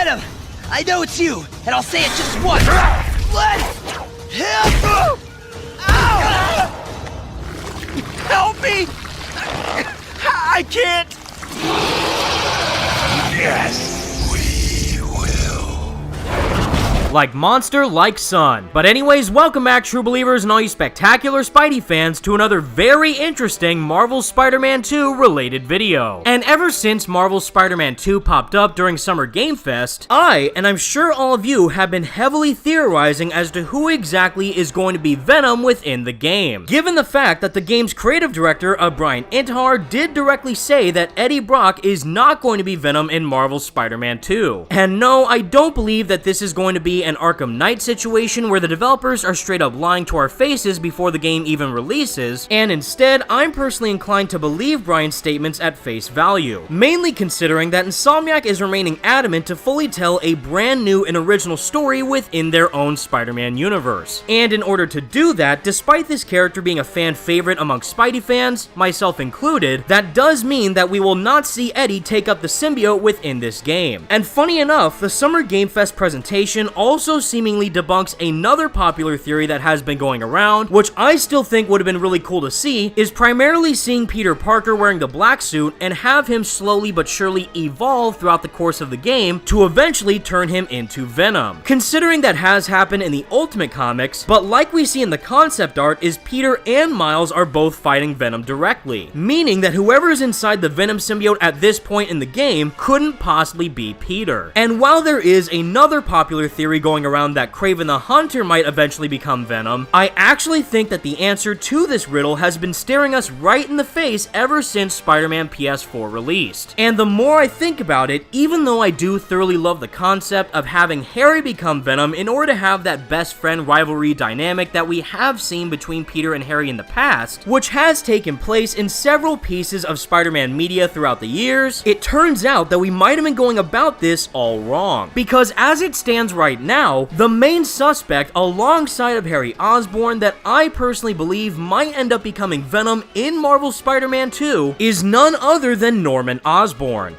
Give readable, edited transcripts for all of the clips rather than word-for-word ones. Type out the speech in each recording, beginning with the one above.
Venom! I know it's you, and I'll say it just once! Let him... Ow! Help me! I can't... Yes, we will. Like monster, like son. But anyways, welcome back, true believers and all you spectacular Spidey fans, to another very interesting Marvel's Spider-Man 2 related video. And ever since Marvel's Spider-Man 2 popped up during Summer Game Fest, and I'm sure all of you, have been heavily theorizing as to who exactly is going to be Venom within the game. Given the fact that the game's creative director, Brian Intihar, did directly say that Eddie Brock is not going to be Venom in Marvel's Spider-Man 2. And no, I don't believe that this is going to be an Arkham Knight situation where the developers are straight up lying to our faces before the game even releases, and instead, I'm personally inclined to believe Brian's statements at face value, mainly considering that Insomniac is remaining adamant to fully tell a brand new and original story within their own Spider-Man universe. And in order to do that, despite this character being a fan favorite amongst Spidey fans, myself included, that does mean that we will not see Eddie take up the symbiote within this game. And funny enough, the Summer Game Fest presentation also seemingly debunks another popular theory that has been going around, which I still think would have been really cool to see, is primarily seeing Peter Parker wearing the black suit and have him slowly but surely evolve throughout the course of the game to eventually turn him into Venom. Considering that has happened in the Ultimate Comics, but like we see in the concept art, is Peter and Miles are both fighting Venom directly, meaning that whoever is inside the Venom symbiote at this point in the game couldn't possibly be Peter. And while there is another popular theory going around that Kraven the Hunter might eventually become Venom, I actually think that the answer to this riddle has been staring us right in the face ever since Spider-Man PS4 released. And the more I think about it, even though I do thoroughly love the concept of having Harry become Venom in order to have that best friend rivalry dynamic that we have seen between Peter and Harry in the past, which has taken place in several pieces of Spider-Man media throughout the years, it turns out that we might have been going about this all wrong. Because as it stands right now, the main suspect alongside of Harry Osborne that I personally believe might end up becoming Venom in Marvel's Spider-Man 2 is none other than Norman Osborn.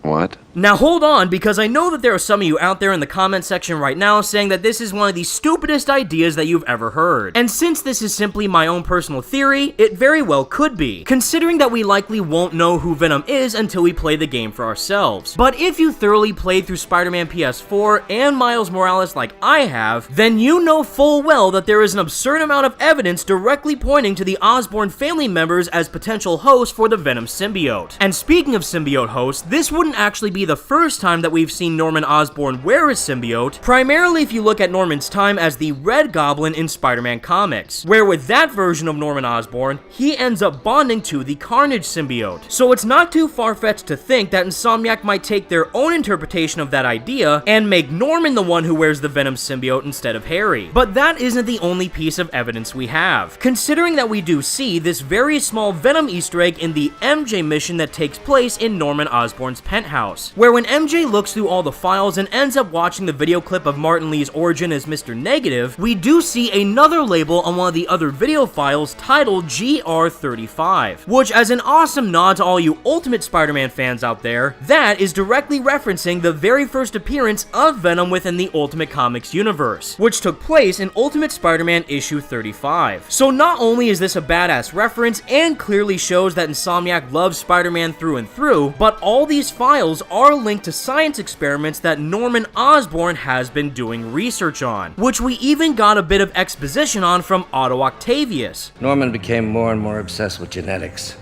What? Now hold on, because I know that there are some of you out there in the comment section right now saying that this is one of the stupidest ideas that you've ever heard. And since this is simply my own personal theory, it very well could be, considering that we likely won't know who Venom is until we play the game for ourselves. But if you thoroughly played through Spider-Man PS4 and Miles Morales like I have, then you know full well that there is an absurd amount of evidence directly pointing to the Osborn family members as potential hosts for the Venom symbiote. And speaking of symbiote hosts, this wouldn't actually be the first time that we've seen Norman Osborn wear his symbiote, primarily if you look at Norman's time as the Red Goblin in Spider-Man comics, where with that version of Norman Osborn, he ends up bonding to the Carnage symbiote. So it's not too far-fetched to think that Insomniac might take their own interpretation of that idea and make Norman the one who wears the Venom symbiote instead of Harry. But that isn't the only piece of evidence we have, considering that we do see this very small Venom Easter egg in the MJ mission that takes place in Norman Osborn's penthouse, where when MJ looks through all the files and ends up watching the video clip of Martin Lee's origin as Mr. Negative, we do see another label on one of the other video files titled GR35, which, as an awesome nod to all you Ultimate Spider-Man fans out there, that is directly referencing the very first appearance of Venom within the Ultimate Comics universe, which took place in Ultimate Spider-Man issue 35. So not only is this a badass reference and clearly shows that Insomniac loves Spider-Man through and through, but all these files are linked to science experiments that Norman Osborn has been doing research on, which we even got a bit of exposition on from Otto Octavius. Norman became more and more obsessed with genetics.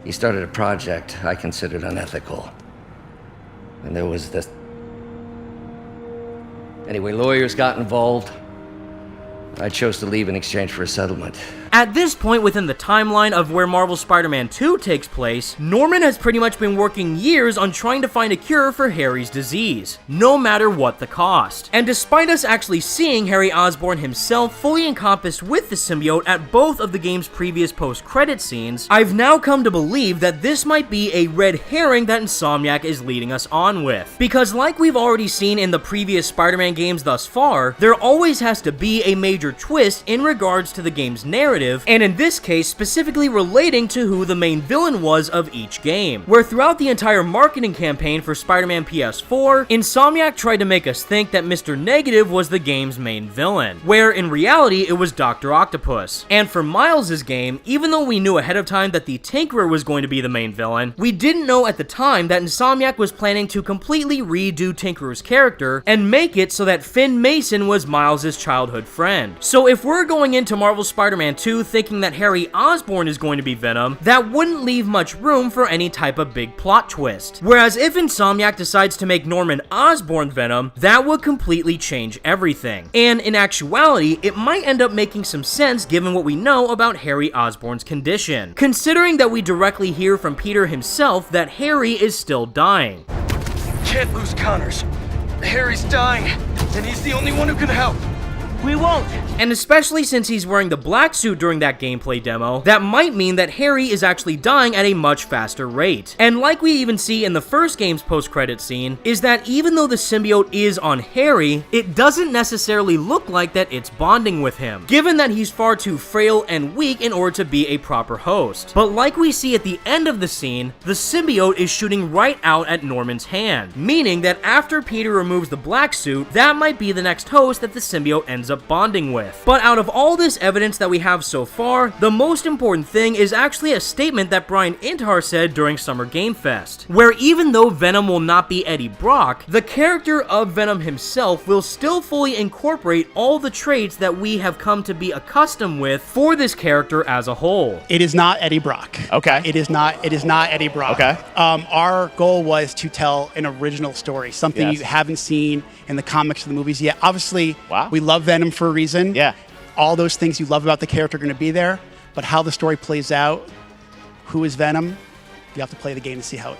He started a project I considered unethical. And there was this... Anyway, lawyers got involved. I chose to leave in exchange for a settlement. At this point within the timeline of where Marvel's Spider-Man 2 takes place, Norman has pretty much been working years on trying to find a cure for Harry's disease, no matter what the cost. And despite us actually seeing Harry Osborn himself fully encompassed with the symbiote at both of the game's previous post-credit scenes, I've now come to believe that this might be a red herring that Insomniac is leading us on with. Because like we've already seen in the previous Spider-Man games thus far, there always has to be a major twist in regards to the game's narrative narrative, and in this case specifically relating to who the main villain was of each game, where throughout the entire marketing campaign for Spider-Man PS4, Insomniac tried to make us think that Mr. Negative was the game's main villain, where in reality it was Dr. Octopus. And for Miles' game, even though we knew ahead of time that the Tinkerer was going to be the main villain, we didn't know at the time that Insomniac was planning to completely redo Tinkerer's character and make it so that Finn Mason was Miles' childhood friend. So if we're going into Marvel's Spider-Man 2 thinking that Harry Osborne is going to be Venom, that wouldn't leave much room for any type of big plot twist. Whereas if Insomniac decides to make Norman Osborn Venom, that would completely change everything. And in actuality, it might end up making some sense given what we know about Harry Osborn's condition, considering that we directly hear from Peter himself that Harry is still dying. Can't lose Connors. Harry's dying, and he's the only one who can help. We won't. And especially since he's wearing the black suit during that gameplay demo, that might mean that Harry is actually dying at a much faster rate. And like we even see in the first game's post-credit scene, is that even though the symbiote is on Harry, it doesn't necessarily look like that it's bonding with him, given that he's far too frail and weak in order to be a proper host. But like we see at the end of the scene, the symbiote is shooting right out at Norman's hand, meaning that after Peter removes the black suit, that might be the next host that the symbiote ends up bonding with. But out of all this evidence that we have so far, the most important thing is actually a statement that Brian Intihar said during Summer Game Fest, where even though Venom will not be Eddie Brock, the character of Venom himself will still fully incorporate all the traits that we have come to be accustomed with for this character as a whole. It is not Eddie Brock. Okay. It is not Eddie Brock. Okay. Our goal was to tell an original story, something Yes. you haven't seen in the comics or the movies yet. Obviously, Wow. we love Venom for a reason. Yeah. All those things you love about the character are going to be there, but how the story plays out, who is Venom, you have to play the game to see how it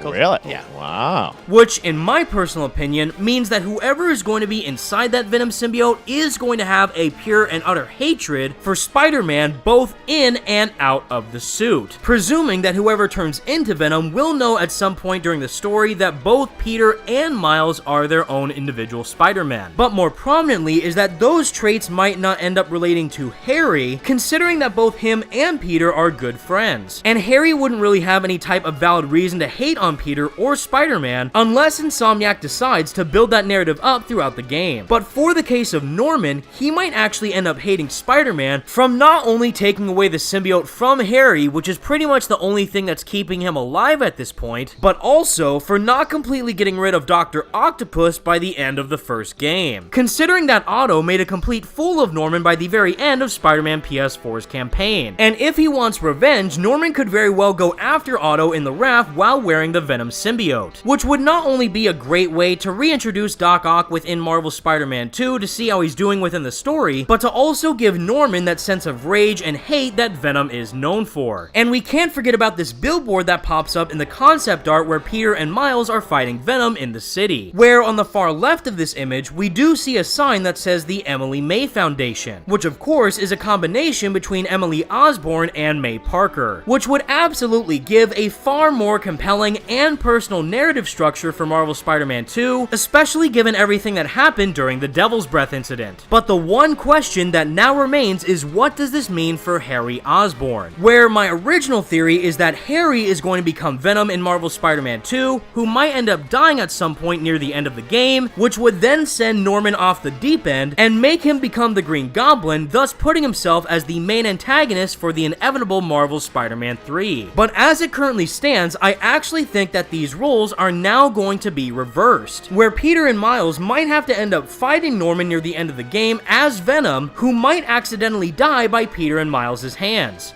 goes. Really? Yeah. Wow. Which, in my personal opinion, means that whoever is going to be inside that Venom symbiote is going to have a pure and utter hatred for Spider-Man both in and out of the suit. Presuming that whoever turns into Venom will know at some point during the story that both Peter and Miles are their own individual Spider-Man. But more prominently is that those traits might not end up relating to Harry, considering that both him and Peter are good friends. And Harry wouldn't really have any type of valid reason to hate on Peter or Spider-Man unless Insomniac decides to build that narrative up throughout the game. But for the case of Norman, he might actually end up hating Spider-Man from not only taking away the symbiote from Harry, which is pretty much the only thing that's keeping him alive at this point, but also for not completely getting rid of Dr. Octopus by the end of the first game, considering that Otto made a complete fool of Norman by the very end of Spider-Man PS4's campaign. And if he wants revenge, Norman could very well go after Otto in the raft while wearing the Venom symbiote, which would not only be a great way to reintroduce Doc Ock within Marvel's Spider-Man 2 to see how he's doing within the story, but to also give Norman that sense of rage and hate that Venom is known for. And we can't forget about this billboard that pops up in the concept art where Peter and Miles are fighting Venom in the city, where on the far left of this image, we do see a sign that says the Emily May Foundation, which of course is a combination between Emily Osborne and May Parker, which would absolutely give a far more compelling and personal narrative structure for Marvel's Spider-Man 2, especially given everything that happened during the Devil's Breath incident. But the one question that now remains is, what does this mean for Harry Osborn? Where my original theory is that Harry is going to become Venom in Marvel's Spider-Man 2, who might end up dying at some point near the end of the game, which would then send Norman off the deep end and make him become the Green Goblin, thus putting himself as the main antagonist for the inevitable Marvel Spider-Man 3. But as it currently stands, I actually think that these roles are now going to be reversed, where Peter and Miles might have to end up fighting Norman near the end of the game as Venom, who might accidentally die by Peter and Miles' hands.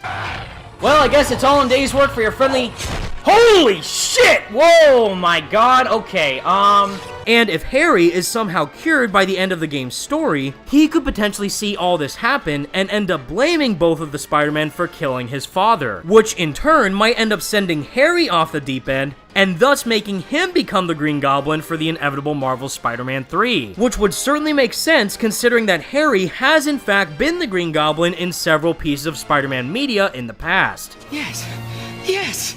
Well, I guess it's all in day's work for your friendly... Holy shit! Whoa, my god, okay, And if Harry is somehow cured by the end of the game's story, he could potentially see all this happen and end up blaming both of the Spider-Men for killing his father, which in turn might end up sending Harry off the deep end and thus making him become the Green Goblin for the inevitable Marvel Spider-Man 3, which would certainly make sense considering that Harry has in fact been the Green Goblin in several pieces of Spider-Man media in the past. Yes, yes!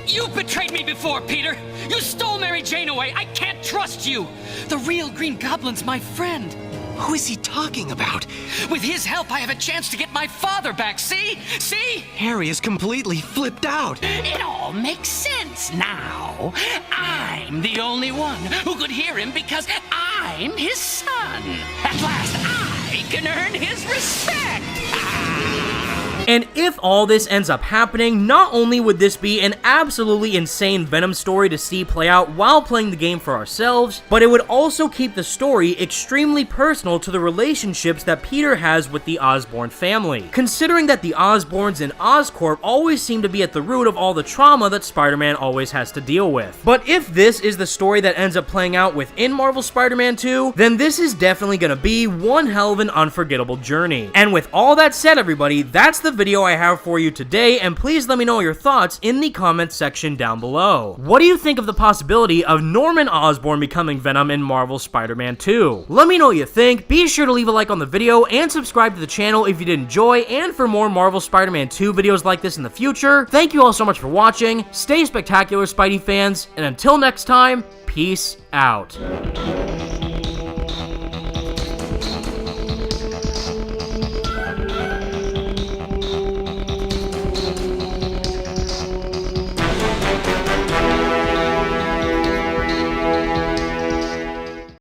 You betrayed me before, Peter! You stole Mary Jane away! I can't trust you! The real Green Goblin's my friend! Who is he talking about? With his help, I have a chance to get my father back, see? See? Harry is completely flipped out. It all makes sense now. I'm the only one who could hear him because I'm his son. At last, I can earn his respect. And if all this ends up happening, not only would this be an absolutely insane Venom story to see play out while playing the game for ourselves, but it would also keep the story extremely personal to the relationships that Peter has with the Osborne family, considering that the Osborns and Oscorp always seem to be at the root of all the trauma that Spider-Man always has to deal with. But if this is the story that ends up playing out within Marvel Spider-Man 2, then this is definitely gonna be one hell of an unforgettable journey. And with all that said, everybody, that's the video I have for you today, and please let me know your thoughts in the comments section down below. What do you think of the possibility of Norman Osborn becoming Venom in Marvel Spider-Man 2? Let me know what you think. Be sure to leave a like on the video and subscribe to the channel if you did enjoy, and for more Marvel Spider-Man 2 videos like this in the future. Thank you all so much for watching. Stay spectacular, Spidey fans, and until next time, peace out.